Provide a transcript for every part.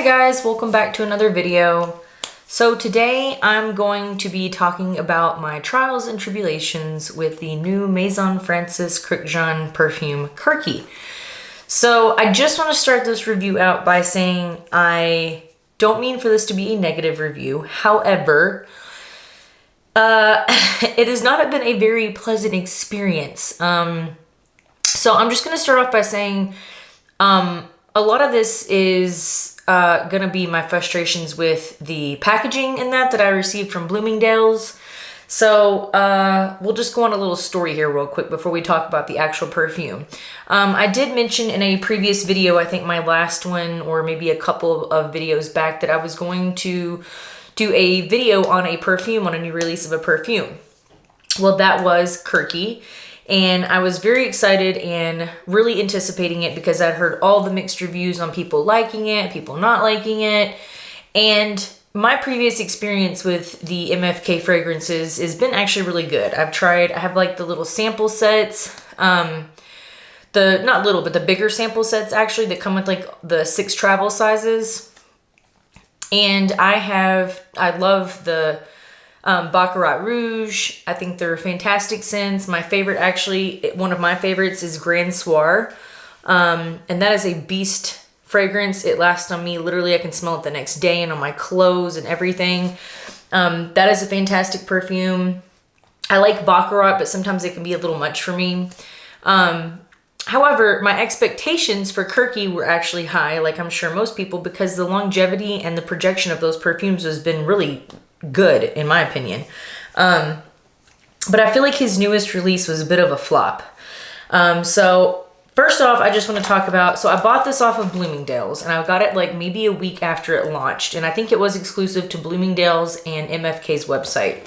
Hi guys, welcome back to another video. So today I'm going to be talking about my trials and tribulations with the new Maison Kurkdjian perfume Kurky. So I just want to start this review out by saying I don't mean for this to be a negative review. However, it has not been a very pleasant experience. So I'm just going to start off by saying a lot of this is gonna be my frustrations with the packaging in that I received from Bloomingdale's. So we'll just go on a little story here real quick before we talk about the actual perfume. I did mention in a previous video, I think my last one or maybe a couple of videos back, that I was going to do a video on a perfume, on a new release of a perfume. Well, that was Kurky. And I was very excited and really anticipating it because I'd heard all the mixed reviews on people liking it, people not liking it. And my previous experience with the MFK fragrances has been actually really good. I have like the little sample sets, not little, but the bigger sample sets actually that come with like the 6 travel sizes. And I love the Baccarat Rouge. I think they're fantastic scents. My favorite, actually, one of my favorites is Grand Soir. And that is a beast fragrance. It lasts on me. Literally, I can smell it the next day and on my clothes and everything. That is a fantastic perfume. I like Baccarat, but sometimes it can be a little much for me. However, my expectations for Kurky were actually high, like I'm sure most people, because the longevity and the projection of those perfumes has been really good, in my opinion. But I feel like his newest release was a bit of a flop. So first off, I just want to talk about, so I bought this off of Bloomingdale's and I got it like maybe a week after it launched. And I think it was exclusive to Bloomingdale's and MFK's website.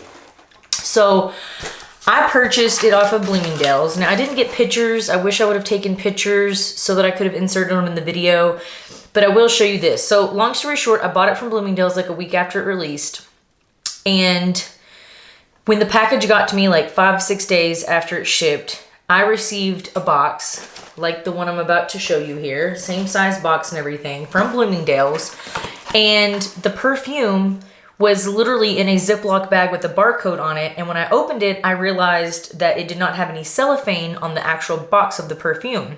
So I purchased it off of Bloomingdale's. Now I didn't get pictures. I wish I would have taken pictures so that I could have inserted them in the video, but I will show you this. So long story short, I bought it from Bloomingdale's like a week after it released. And when the package got to me like 5-6 days after it shipped, I received a box like the one I'm about to show you here, same size box and everything, from Bloomingdale's. And the perfume was literally in a Ziploc bag with a barcode on it. And when I opened it, I realized that it did not have any cellophane on the actual box of the perfume.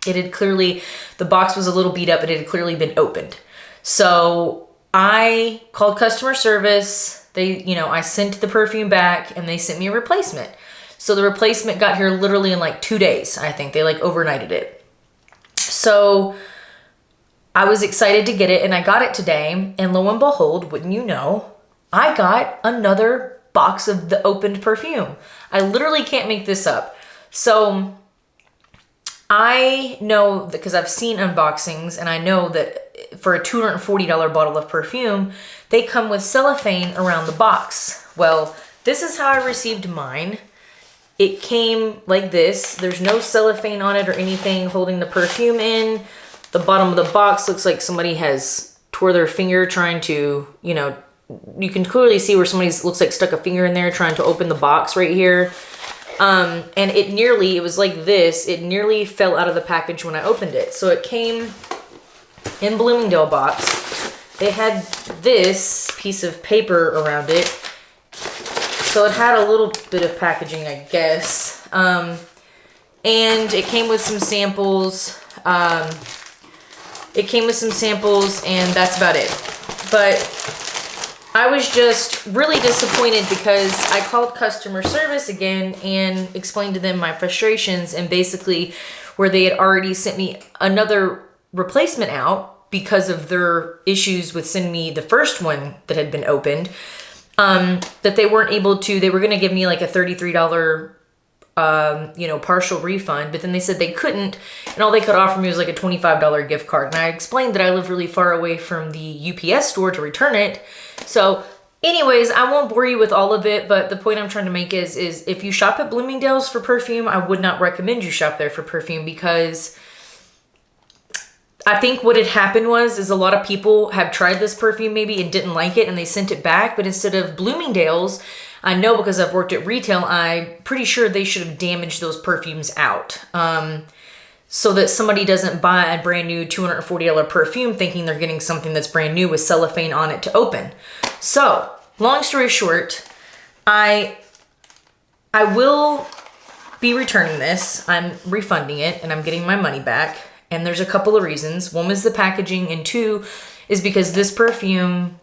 It had clearly, the box was a little beat up, but it had clearly been opened. So I called customer service. I sent the perfume back and they sent me a replacement. So the replacement got here literally in like 2 days. I think they like overnighted it. So I was excited to get it and I got it today. And lo and behold, wouldn't you know, I got another box of the opened perfume. I literally can't make this up. So I know that because I've seen unboxings and I know that for a $240 bottle of perfume, they come with cellophane around the box. Well, this is how I received mine. It came like this. There's no cellophane on it or anything holding the perfume in. The bottom of the box looks like somebody has tore their finger trying to, you can clearly see where somebody looks like stuck a finger in there trying to open the box right here. And it was like this. It nearly fell out of the package when I opened it. So it came in Bloomingdale box. They had this piece of paper around it. So it had a little bit of packaging, I guess. And it came with some samples. And that's about it. But I was just really disappointed because I called customer service again and explained to them my frustrations, and basically where they had already sent me another replacement out because of their issues with sending me the first one that had been opened, that they weren't able to, they were going to give me like a $33 partial refund, but then they said they couldn't, and all they could offer me was like a $25 gift card. And I explained that I live really far away from the UPS store to return it. So anyways, I won't bore you with all of it, but the point I'm trying to make is if you shop at Bloomingdale's for perfume, I would not recommend you shop there for perfume, because I think what had happened is a lot of people have tried this perfume maybe and didn't like it and they sent it back, but instead of Bloomingdale's, I know because I've worked at retail, I'm pretty sure they should have damaged those perfumes out. so that somebody doesn't buy a brand new $240 perfume thinking they're getting something that's brand new with cellophane on it to open. So, long story short, I will be returning this. I'm refunding it and I'm getting my money back. And there's a couple of reasons. One is the packaging, and two is because this perfume,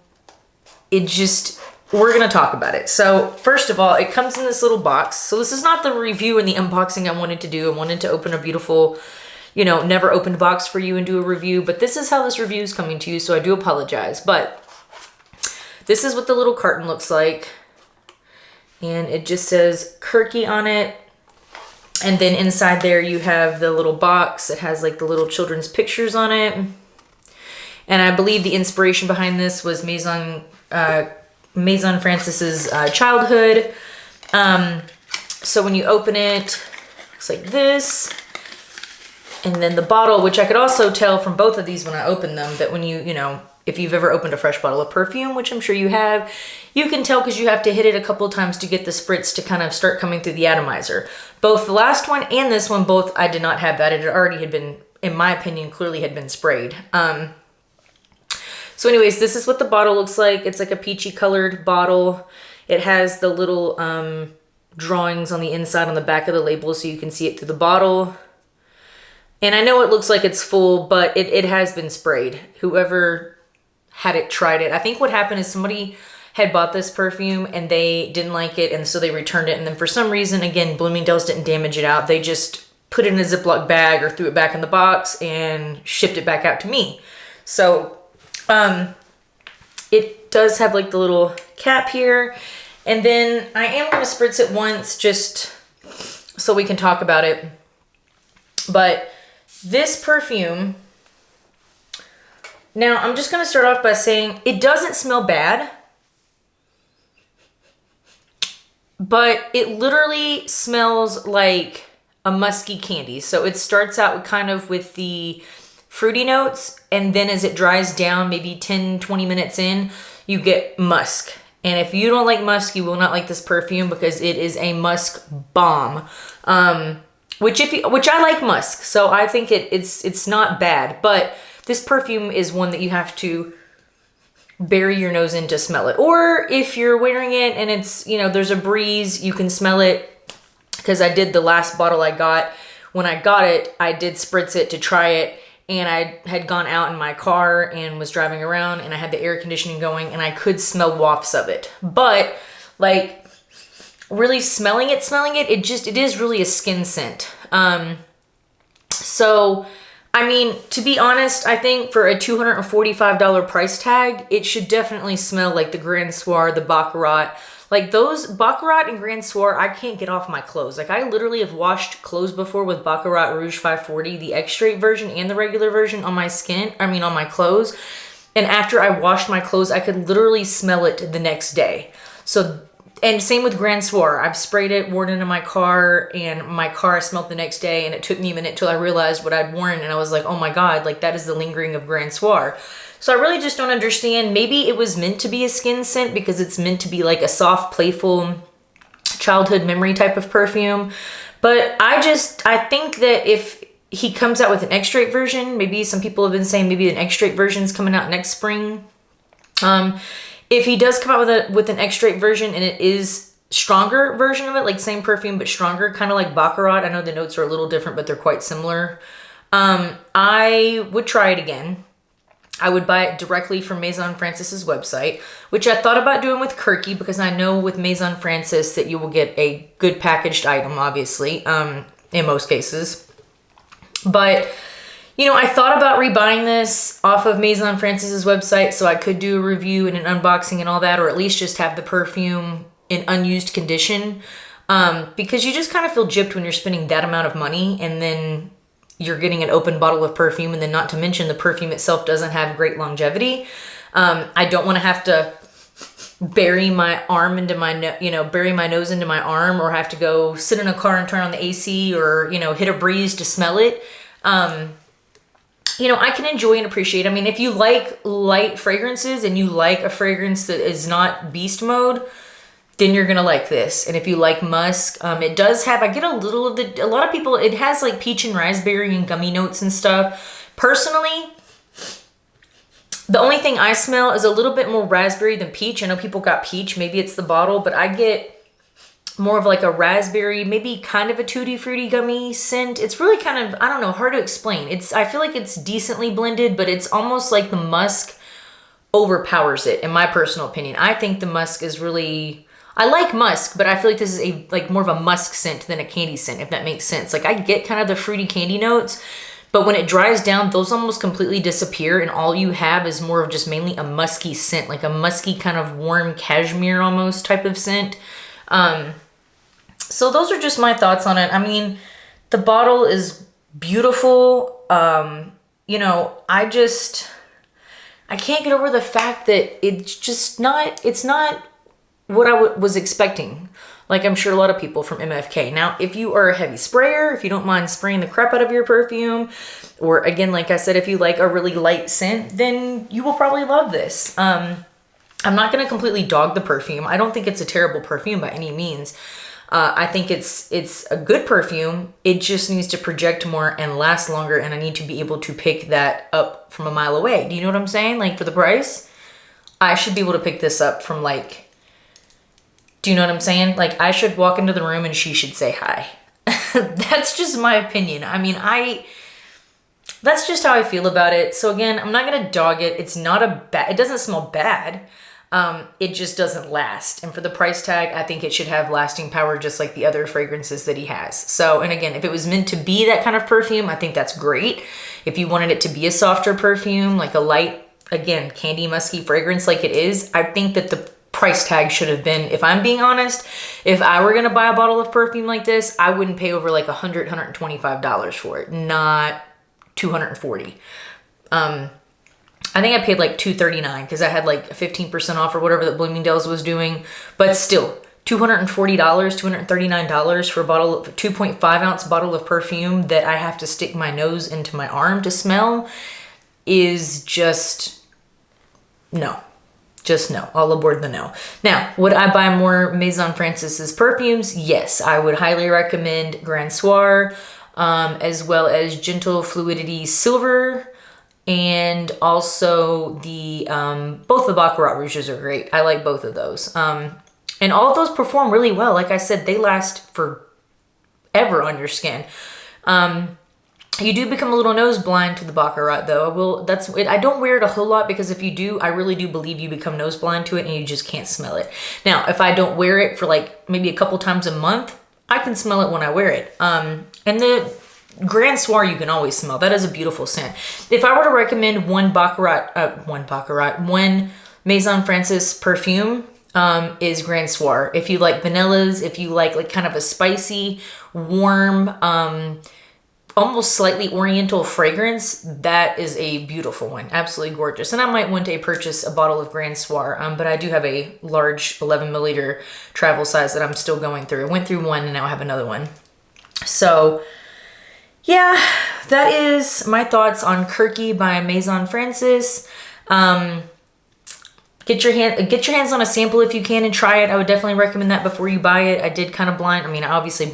we're gonna talk about it. So first of all, it comes in this little box. So this is not the review and the unboxing I wanted to do. I wanted to open a beautiful, never opened box for you and do a review, but this is how this review is coming to you, so I do apologize. But this is what the little carton looks like. And it just says Kurky on it. And then inside there you have the little box. It has like the little children's pictures on it. And I believe the inspiration behind this was Maison Francis's childhood. So when you open it, looks like this. And then the bottle, which I could also tell from both of these when I opened them, that when if you've ever opened a fresh bottle of perfume, which I'm sure you have, you can tell because you have to hit it a couple of times to get the spritz to kind of start coming through the atomizer. Both the last one and this one, both I did not have that. It already had been, in my opinion, clearly had been sprayed. So anyways, this is what the bottle looks like. It's like a peachy colored bottle. It has the little drawings on the inside on the back of the label so you can see it through the bottle. And I know it looks like it's full, but it has been sprayed. Whoever had it tried it. I think what happened is somebody had bought this perfume and they didn't like it, and so they returned it. And then for some reason, again, Bloomingdale's didn't damage it out. They just put it in a Ziploc bag or threw it back in the box and shipped it back out to me. So it does have like the little cap here. And then I am going to spritz it once just so we can talk about it. But this perfume, now I'm just going to start off by saying it doesn't smell bad, but it literally smells like a musky candy. So it starts out kind of with the fruity notes, and then as it dries down, maybe 10-20 minutes in, you get musk. And if you don't like musk, you will not like this perfume because it is a musk bomb. Which I like musk, so I think it's not bad, but this perfume is one that you have to bury your nose in to smell it. Or if you're wearing it and it's, there's a breeze, you can smell it. Because I did the last bottle I got. When I got it, I did spritz it to try it. And I had gone out in my car and was driving around and I had the air conditioning going and I could smell wafts of it. But like really smelling it, it is really a skin scent. So, I mean, to be honest, I think for a $245 price tag, it should definitely smell like the Grand Soir, the Baccarat. Like those Baccarat and Grand Soir, I can't get off my clothes. Like I literally have washed clothes before with Baccarat Rouge 540, the X-Straight version and the regular version on my on my clothes. And after I washed my clothes, I could literally smell it the next day. So, and same with Grand Soir. I've sprayed it, worn it in my car, and my car smelled the next day, and it took me a minute till I realized what I'd worn, and I was like, oh my God, like that is the lingering of Grand Soir. So I really just don't understand. Maybe it was meant to be a skin scent because it's meant to be like a soft, playful, childhood memory type of perfume. But I think that if he comes out with an X-Straight version, maybe some people have been saying maybe an X-Straight version is coming out next spring. If he does come out with an X-Straight version and it is stronger version of it, like same perfume but stronger, kind of like Baccarat. I know the notes are a little different, but they're quite similar. I would try it again. I would buy it directly from Maison Francis's website, which I thought about doing with Kurky because I know with Maison Francis that you will get a good packaged item, obviously, in most cases. But I thought about rebuying this off of Maison Francis's website so I could do a review and an unboxing and all that, or at least just have the perfume in unused condition. Because you just kind of feel gypped when you're spending that amount of money and then you're getting an open bottle of perfume, and then not to mention the perfume itself doesn't have great longevity. I don't want to have to bury my arm into my, bury my nose into my arm, or have to go sit in a car and turn on the AC, or, hit a breeze to smell it. I can enjoy and appreciate. I mean, if you like light fragrances and you like a fragrance that is not beast mode, then you're gonna like this. And if you like musk, it does have, I get a little of a lot of people, it has like peach and raspberry and gummy notes and stuff. Personally, the only thing I smell is a little bit more raspberry than peach. I know people got peach, maybe it's the bottle, but I get more of like a raspberry, maybe kind of a tutti fruity gummy scent. It's really kind of, I don't know, hard to explain. I feel like it's decently blended, but it's almost like the musk overpowers it, in my personal opinion. I think the musk is really, I like musk, but I feel like this is like more of a musk scent than a candy scent, if that makes sense. Like I get kind of the fruity candy notes, but when it dries down, those almost completely disappear, and all you have is more of just mainly a musky scent, like a musky kind of warm cashmere almost type of scent. So those are just my thoughts on it. I mean, the bottle is beautiful. You know, I can't get over the fact that it's not what I was expecting. Like I'm sure a lot of people from MFK. Now, if you are a heavy sprayer, if you don't mind spraying the crap out of your perfume, or again, like I said, if you like a really light scent, then you will probably love this. I'm not going to completely dog the perfume. I don't think it's a terrible perfume by any means. I think it's a good perfume. It just needs to project more and last longer, and I need to be able to pick that up from a mile away. Do you know what I'm saying? Like for the price, I should be able to pick this up from like, do you know what I'm saying? Like I should walk into the room and she should say hi. That's just my opinion. I mean, that's just how I feel about it. So again, I'm not going to dog it. It's not it doesn't smell bad. It just doesn't last. And for the price tag, I think it should have lasting power just like the other fragrances that he has. So, and again, if it was meant to be that kind of perfume, I think that's great. If you wanted it to be a softer perfume, like a light, again, candy musky fragrance like it is, I think that the price tag should have been, if I'm being honest, if I were going to buy a bottle of perfume like this, I wouldn't pay over like $100, $125 for it, not $240. I think I paid like $239 because I had like 15% off or whatever that Bloomingdale's was doing. But still, $240, $239 for a bottle of 2.5 ounce bottle of perfume that I have to stick my nose into my arm to smell is just no. Just no. All aboard the no. Now, would I buy more Maison Francis's perfumes? Yes, I would highly recommend Grand Soir, as well as Gentle Fluidity Silver. And also the, both the Baccarat Rouges are great. I like both of those. And all of those perform really well. Like I said, they last forever on your skin. You do become a little nose blind to the Baccarat though. I don't wear it a whole lot because if you do, I really do believe you become nose blind to it and you just can't smell it. Now, if I don't wear it for like maybe a couple times a month, I can smell it when I wear it. And the Grand Soir you can always smell. That is a beautiful scent. If I were to recommend one Maison Francis perfume, is Grand Soir. If you like vanillas, if you like kind of a spicy, warm, almost slightly oriental fragrance, that is a beautiful one. Absolutely gorgeous. And I might one day purchase a bottle of Grand Soir, but I do have a large 11 milliliter travel size that I'm still going through. I went through one and now I have another one. So yeah, that is my thoughts on Kurky by Maison Francis. Get your hands on a sample if you can and try it. I would definitely recommend that before you buy it. I did kind of I obviously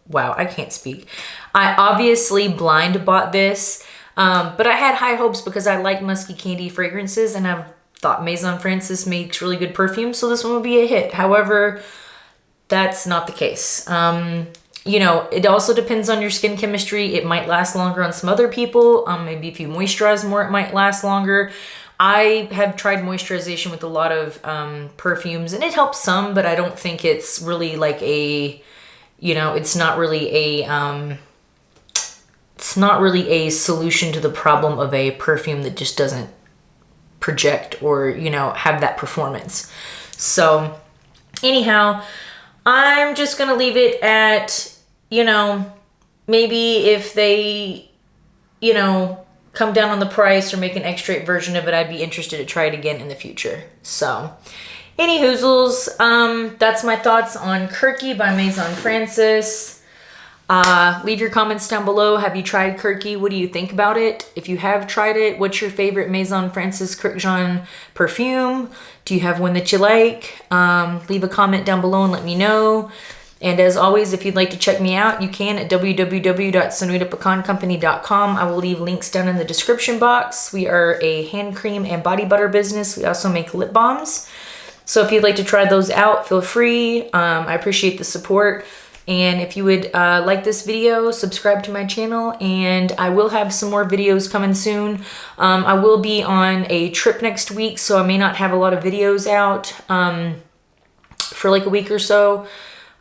wow, I can't speak. I obviously blind bought this, but I had high hopes because I like musky candy fragrances and I've thought Maison Francis makes really good perfume, so this one would be a hit. However, that's not the case. You know, it also depends on your skin chemistry. It might last longer on some other people. Maybe if you moisturize more, it might last longer. I have tried moisturization with a lot of perfumes and it helps some, but I don't think it's really like it's not really a solution to the problem of a perfume that just doesn't project or, have that performance. So anyhow, I'm just going to leave it at, maybe if they, come down on the price or make an X-straight version of it, I'd be interested to try it again in the future. So any hoozles, that's my thoughts on Kurky by Maison Francis. Leave your comments down below. Have you tried Kurky? What do you think about it? If you have tried it, what's your favorite Maison Francis Kurkdjian perfume? Do you have one that you like? Leave a comment down below and let me know. And as always, if you'd like to check me out, you can at www.sonodapecancompany.com. I will leave links down in the description box. We are a hand cream and body butter business. We also make lip balms. So if you'd like to try those out, feel free. I appreciate the support. And if you would like this video, subscribe to my channel, and I will have some more videos coming soon. I will be on a trip next week, so I may not have a lot of videos out for like a week or so.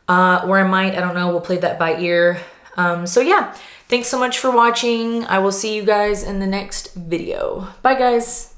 Or I might, I don't know, we'll play that by ear. So yeah, thanks so much for watching. I will see you guys in the next video. Bye guys.